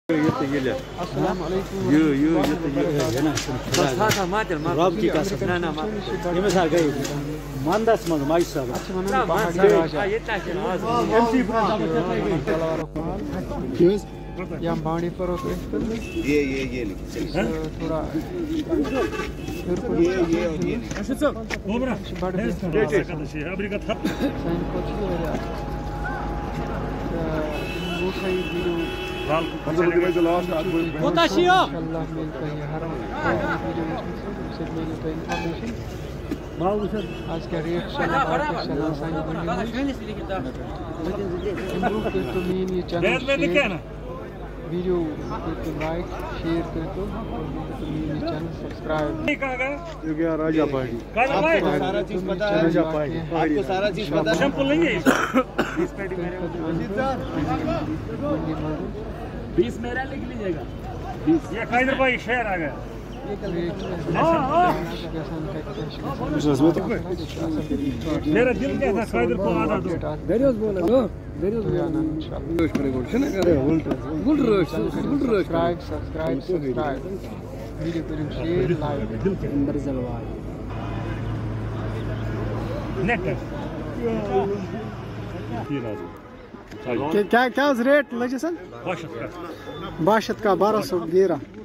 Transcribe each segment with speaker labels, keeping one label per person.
Speaker 1: السلام علیکم
Speaker 2: رب کی قسم یہ سا گئی مندس مز ماج صاحب
Speaker 1: یا بانڈی پر تھوڑا آج کا ریٹ ویڈیو لائک شیئر کرو چینل سبسکرائب
Speaker 2: راجا پہاڑی
Speaker 3: بیس میرا لکھ لیجیے گا یہ قائدر بھائی شہر آ گیا میرا دل کیا تھا قائدر کو آدھا دو
Speaker 1: کیا ریٹ لگے سر 62 کا 1211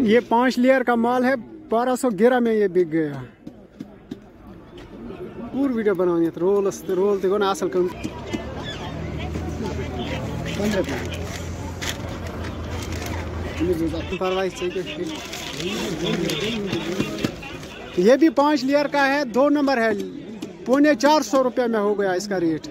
Speaker 1: یہ 5 لیئر کا مال ہے 1211 میں یہ بک گیا پور ویڈیو بنانی ہے رول تھی نا اصل کم یہ بھی 5 لیئر کا ہے 2 نمبر ہے 450 روپے میں ہو گیا اس کا ریٹ